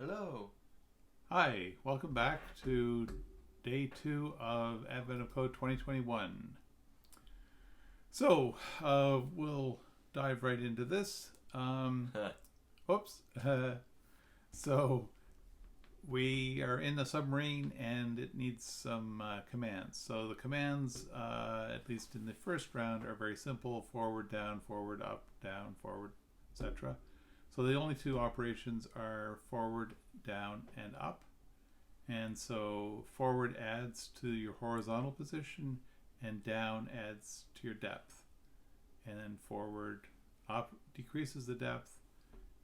Hello. Hi, welcome back to day 2 of Advent of Code 2021. We'll dive right into this. Whoops. So, we are in the submarine and it needs some commands. So, the commands, at least in the first round, are very simple: forward, down, forward, etc. So, the only two operations are forward, down, and up. And so forward adds to your horizontal position and down adds to your depth. And then forward up decreases the depth,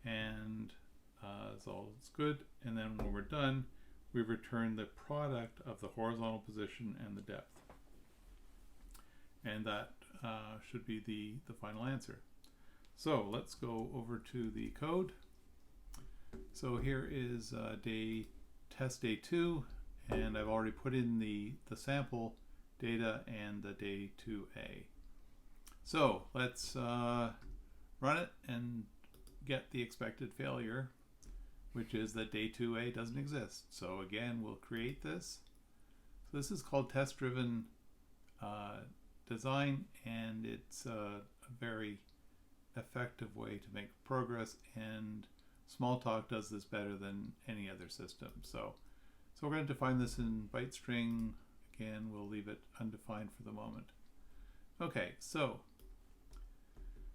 and so it's good. And then when we're done, we return the product of the horizontal position and the depth. And that should be the final answer. So let's go over to the code. So here is test day 2, and I've already put in the sample data and the day 2A. So let's run it and get the expected failure, which is that day 2A doesn't exist. So again, we'll create this. So this is called test-driven design, and it's a very effective way to make progress, and Smalltalk does this better than any other system. So we're going to define this in byte string. Again, we'll leave it undefined for the moment. Okay, so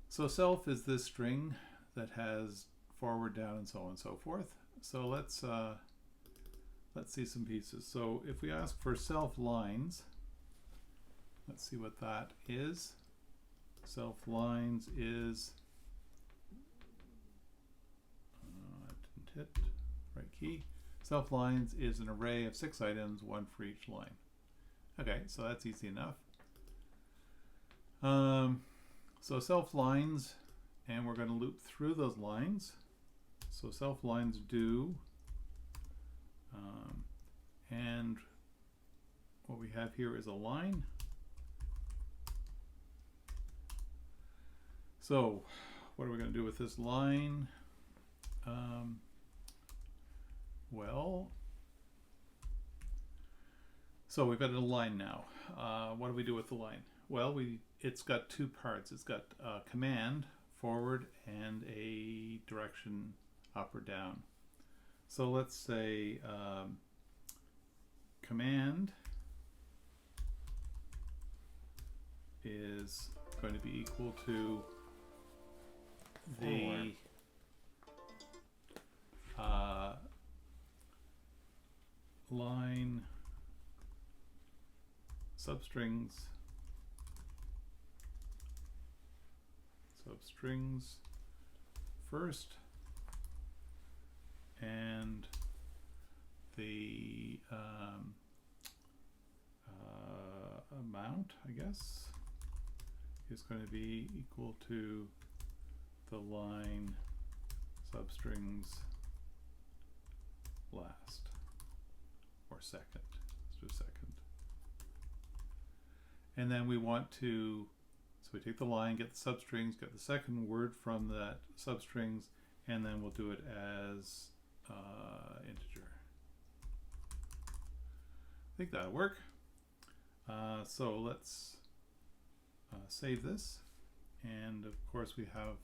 self is this string that has forward, down, and so on and so forth. So let's see some pieces. So if we ask for self lines, let's see what that is. Self lines is hit right key. Self lines is an array of 6 items, 1 for each line. Okay, so that's easy enough. So self lines, and we're going to loop through those lines. So self lines do, and what we have here is a line. So what are we going to do with this line? So we've got a line now. What do we do with the line? Well, it's got two parts. It's got a command, forward, and a direction up or down. So let's say command is going to be equal to the line substrings first, and the amount, I guess, is going to be equal to the line substrings last, or second. Let's do second. And then we want to, so we take the line, get the substrings, get the second word from that substrings, and then we'll do it as integer. I think that'll work. So let's save this. And of course we have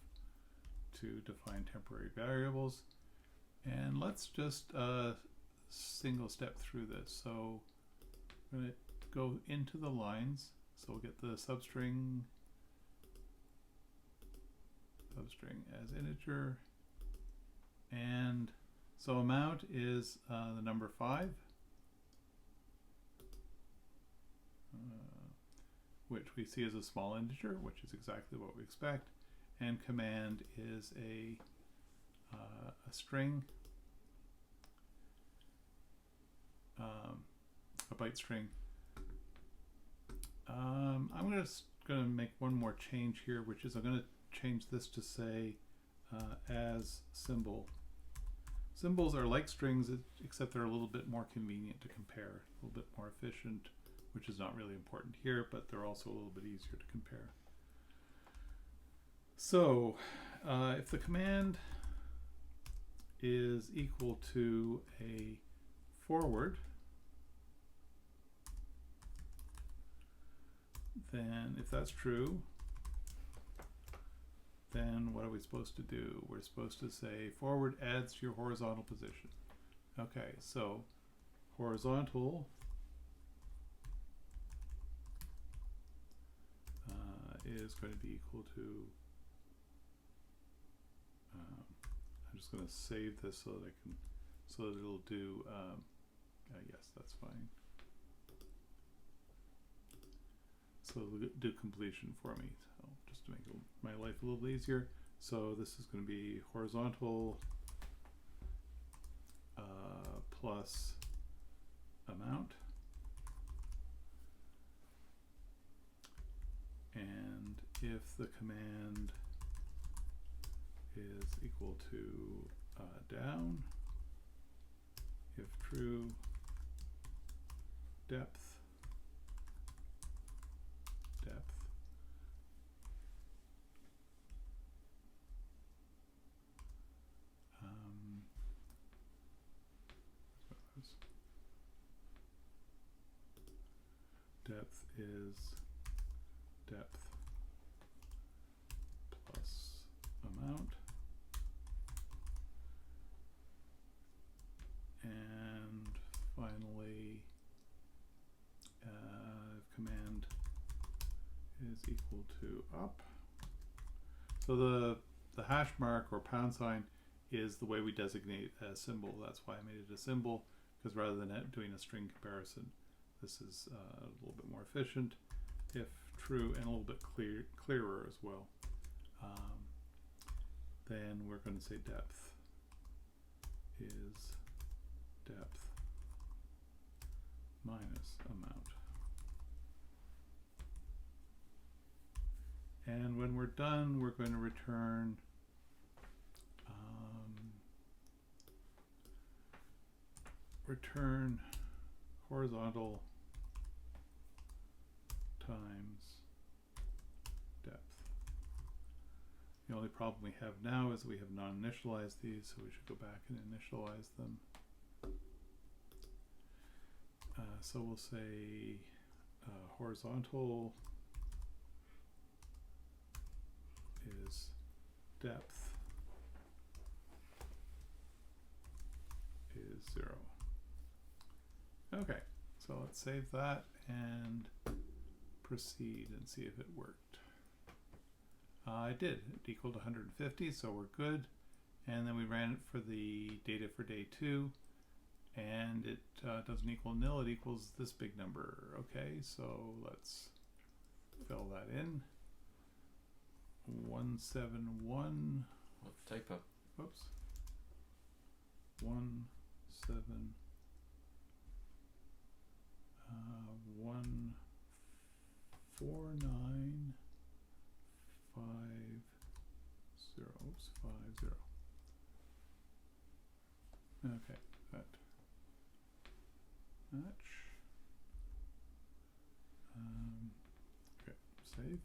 to define temporary variables. And let's just single step through this. So we're going to go into the lines. So we'll get the substring as integer. And so amount is the number 5, which we see as a small integer, which is exactly what we expect. And command is a string, a byte string. I'm just going to make one more change here, which is I'm going to change this to say as symbol. Symbols are like strings, except they're a little bit more convenient to compare, a little bit more efficient, which is not really important here, but they're also a little bit easier to compare. So if the command is equal to a forward, then if that's true, then what are we supposed to do? We're supposed to say forward adds to your horizontal position. Okay, so horizontal is going to be equal to, I'm just going to save this so that I can, so that it'll do, yes, that's fine. So it'll do completion for me, so just to make my life a little easier. So this is going to be horizontal plus amount, and if the command is equal to down, if true, depth, depth is depth plus amount, and finally command is equal to up. So the hash mark or pound sign is the way we designate a symbol. That's why I made it a symbol, because rather than doing a string comparison, this is a little bit more efficient, if true, and a little bit clearer as well. Then we're going to say depth is depth minus amount. And when we're done, we're going to return horizontal times depth. The only problem we have now is we have non-initialized these, so we should go back and initialize them. So we'll say horizontal is depth is 0. Okay, so let's save that and proceed and see if it worked. I did. It equaled 150, so we're good. And then we ran it for the data for day 2, and it doesn't equal nil, it equals this big number. Okay, so let's fill that in. 171. What typo? Whoops. 171. 14950. Oops, 50. Okay, that match. Okay, save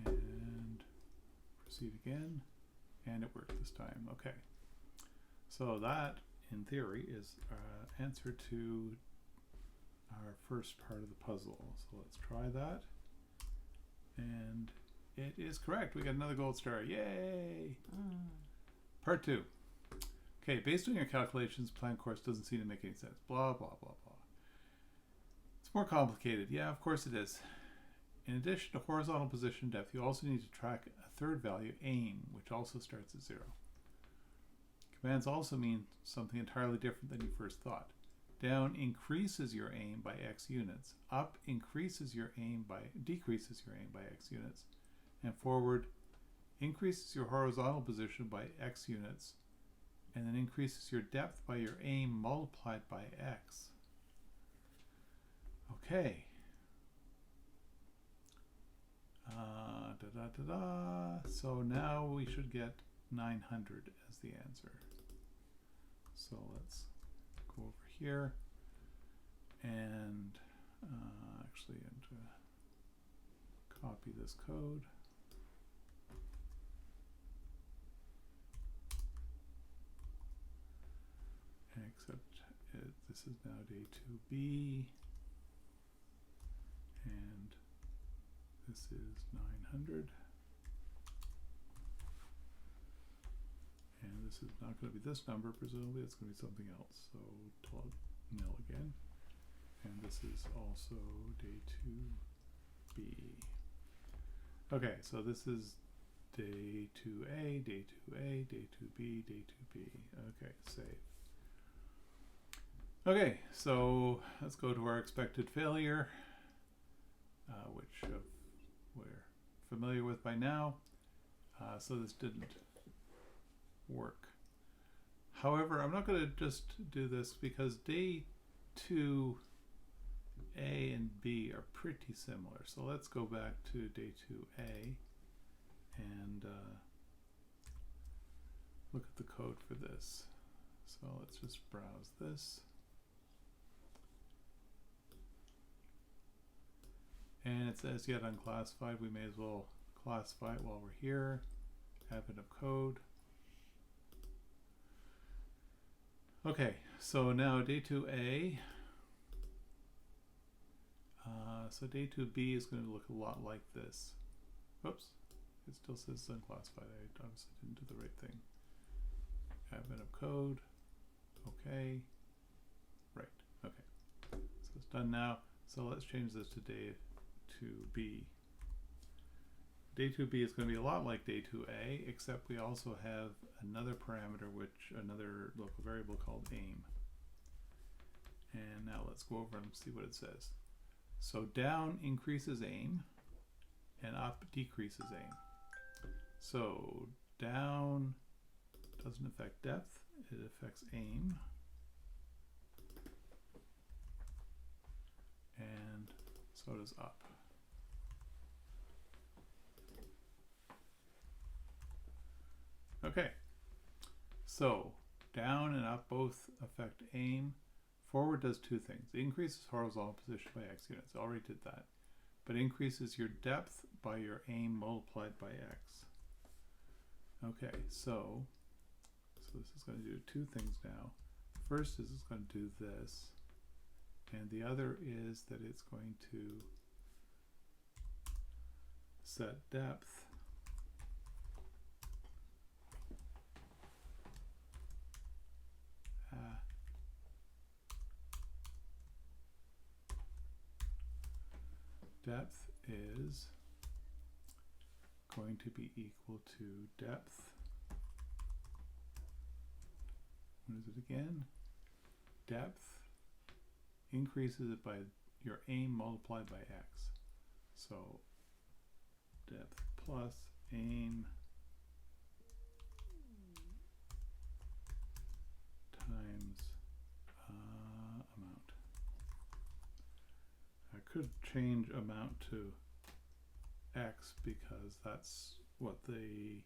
and proceed again, and it worked this time. Okay, so that in theory is answer to our first part of the puzzle. So let's try that, and it is correct. We got another gold star. Yay! Part 2. Okay, based on your calculations, planned course doesn't seem to make any sense. Blah, blah, blah, blah. It's more complicated. Yeah, of course it is. In addition to horizontal position depth, you also need to track a third value, aim, which also starts at 0. Commands also mean something entirely different than you first thought. Down increases your aim by X units. Up decreases your aim by X units. And forward increases your horizontal position by X units, and then increases your depth by your aim multiplied by X. Okay. So now we should get 900 as the answer. So let's go over here and actually copy this code. except this is now day 2B, and this is 900, and this is not going to be this number, presumably it's going to be something else, so nil again, and this is also day 2B. Okay, so this is day 2A, day 2A, day 2B, day 2B. Okay, save. Okay, so let's go to our expected failure, which we're familiar with by now. So this didn't work. However, I'm not going to just do this because day 2A and B are pretty similar. So let's go back to day 2A and look at the code for this. So let's just browse this. And it says yet unclassified. We may as well classify it while we're here. Advent of code. Okay, so now day 2A. So day 2B is going to look a lot like this. Whoops, it still says unclassified. I obviously didn't do the right thing. Advent of code. Okay. Right. Okay. So it's done now. So let's change this to day 2B. Day 2B is going to be a lot like day 2A, except we also have another parameter, another local variable called aim. And now let's go over and see what it says. So down increases aim, and up decreases aim. So down doesn't affect depth, it affects aim. And so does up. Okay, so down and up both affect aim. Forward does two things. It increases horizontal position by x units. I already did that. But increases your depth by your aim multiplied by x. Okay, so this is going to do two things now. First is it's going to do this. And the other is that it's going to set depth depth is going to be equal to depth. What is it again? Depth increases it by your aim multiplied by x. So depth plus aim times amount. I could change amount to x because that's what the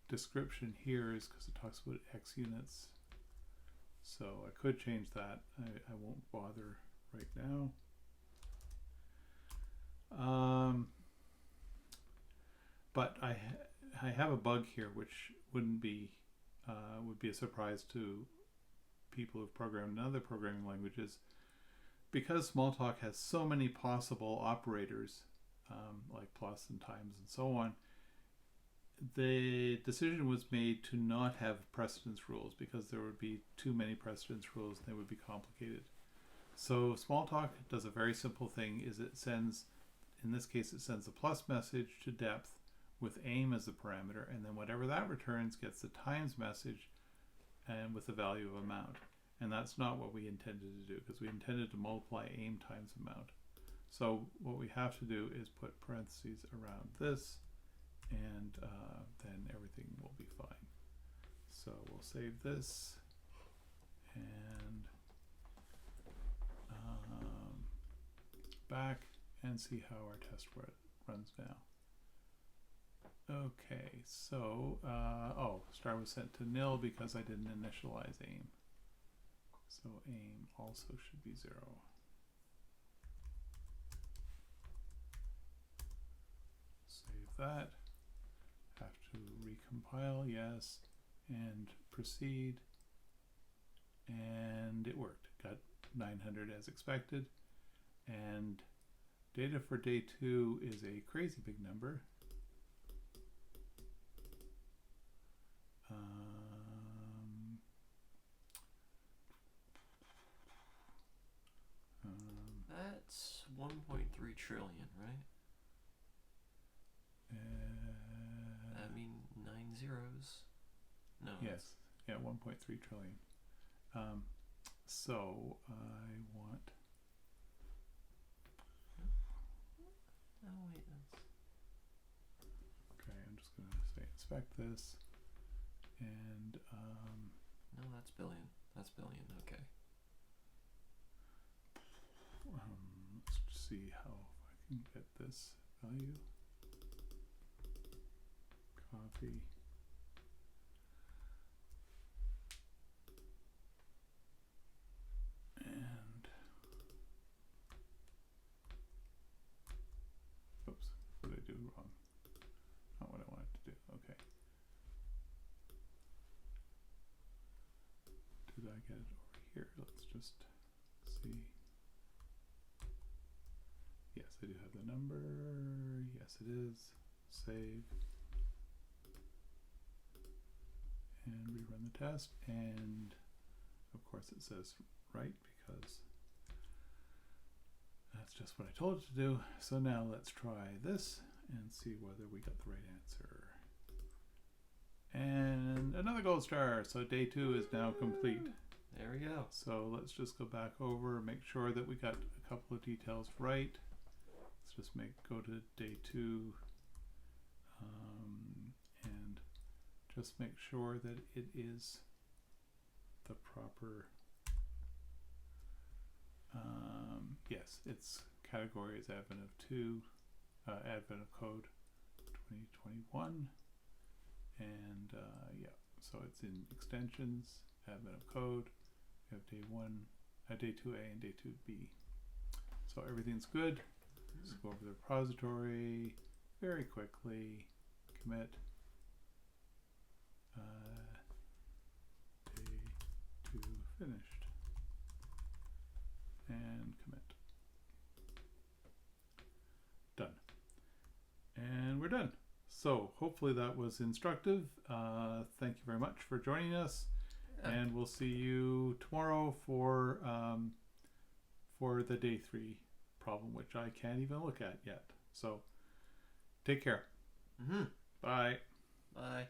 description here is, because it talks about x units. So I could change that. I won't bother right now. But I have a bug here which would be a surprise to people who've programmed in other programming languages. Because Smalltalk has so many possible operators, like plus and times and so on, the decision was made to not have precedence rules because there would be too many precedence rules and they would be complicated. So Smalltalk does a very simple thing, is it sends, in this case it sends a plus message to depth with aim as the parameter, and then whatever that returns gets the times message and with the value of amount. And that's not what we intended to do, because we intended to multiply aim times amount. So what we have to do is put parentheses around this, and then everything will be fine. So we'll save this and back and see how our test runs now. Okay, so star was sent to nil because I didn't initialize aim. So aim also should be 0. Save that. Have to recompile, yes, and proceed. And 900 as expected. And data for day 2 is a crazy big number. That's 1.3 trillion, right? I mean, 9 zeros. No. Yes. Yeah, 1.3 trillion. So I want. Oh wait, that's. Okay, I'm just gonna say inspect this, and No, that's billion. That's billion. Okay. let's just see how I can get this value. Copy. And oops, what did I do wrong? Not what I wanted to do. Okay. Did I get it over here? Let's just see. Yes, I do have the number. Yes, it is. Save. And rerun the test. And of course it says right because that's just what I told it to do. So now let's try this and see whether we got the right answer. And another gold star. So day 2 is now complete. There we go. So let's just go back over, make sure that we got a couple of details right. Let's just go to day 2 and just make sure that it is the proper. Yes, its category is Advent of 2, Advent of Code 2021, and yeah, so it's in extensions, Advent of Code. We have day 1, day 2A and day 2B. So everything's good. Let's go over the repository very quickly. Commit. Day 2 finished. And commit. Done. And we're done. So hopefully that was instructive. Thank you very much for joining us. And we'll see you tomorrow for the day 3 problem, which I can't even look at yet. So take care. Mm-hmm. Bye. Bye.